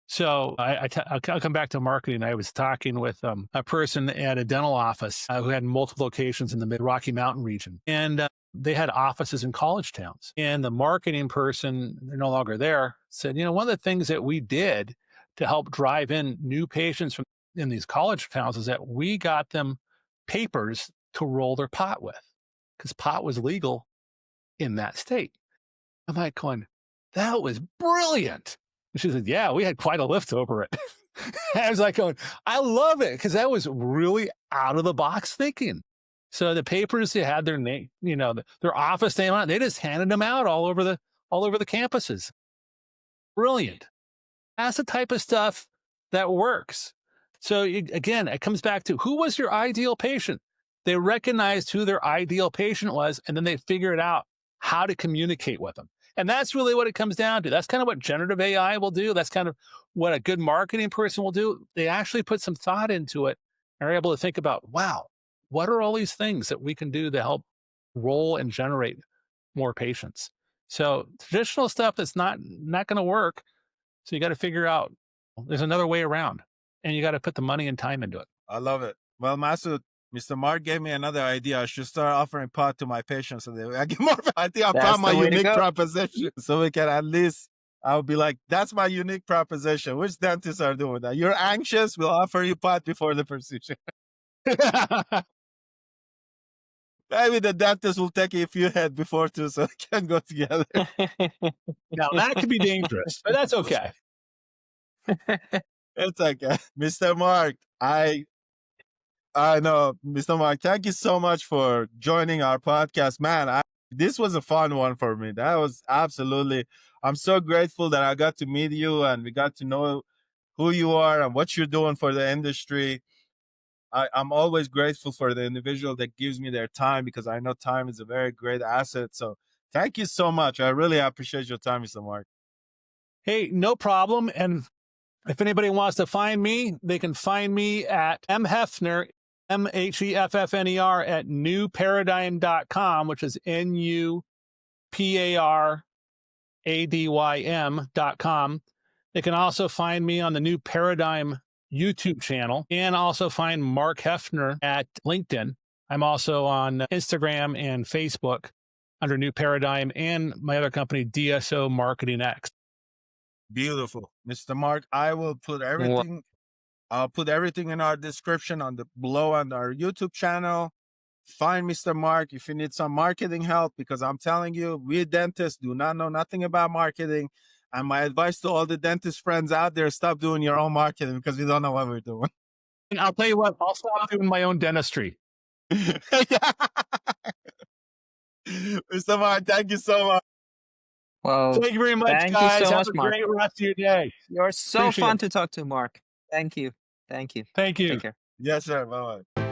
So I'll come back to marketing. I was talking with a person at a dental office who had multiple locations in the Mid-Rocky Mountain region. And they had offices in college towns. And the marketing person, they're no longer there, said, one of the things that we did to help drive in new patients in these college towns is that we got them papers to roll their pot with, because pot was legal in that state. I'm like going, that was brilliant. And she said, yeah, we had quite a lift over it. I was like going, I love it, because that was really out of the box thinking. So the papers, they had their name, their office name on it. They just handed them out all over the campuses. Brilliant. That's the type of stuff that works. So again, it comes back to who was your ideal patient? They recognized who their ideal patient was, and then they figured out how to communicate with them. And that's really what it comes down to. That's kind of what generative AI will do. That's kind of what a good marketing person will do. They actually put some thought into it and are able to think about, wow, what are all these things that we can do to help roll and generate more patients? So traditional stuff that's not going to work. So you got to figure out there's another way around, and you got to put the money and time into it. I love it. Well, Masood, Mr. Marc gave me another idea. I should start offering pot to my patients. So I get more. I think I found my unique proposition. So we can at least, I'll be like, that's my unique proposition. Which dentists are doing that? You're anxious, we'll offer you pot before the procedure. Maybe the dentist will take a few head before too, so it can go together. Now that could be dangerous, but that's okay. It's okay. Mr. Marc, I know, Mr. Marc, thank you so much for joining our podcast. Man, this was a fun one for me. That was absolutely, I'm so grateful that I got to meet you and we got to know who you are and what you're doing for the industry. I'm always grateful for the individual that gives me their time, because I know time is a very great asset. So thank you so much. I really appreciate your time, Mr. Marc. Hey, no problem. And if anybody wants to find me, they can find me at Heffner, Heffner at newparadigm.com, which is NUPARADYM.com. They can also find me on the New Paradigm YouTube channel, and also find Marc Heffner at LinkedIn. I'm also on Instagram and Facebook under New Paradigm, and my other company, DSO Marketing X. Beautiful. Mr. Marc, I will put everything. I'll put everything in our description below on our YouTube channel. Find Mr. Marc if you need some marketing help, because I'm telling you, we dentists do not know nothing about marketing. And my advice to all the dentist friends out there, stop doing your own marketing, because we don't know what we're doing. And I'll tell you what, I'll stop doing my own dentistry. Mr. Marc, thank you so much. Well, thank you very much, thank guys. you so Have much, a Marc. great rest of your day. You're so fun to talk to, Marc. Thank you. Thank you. Thank you. Take care. Yes, sir. Bye-bye.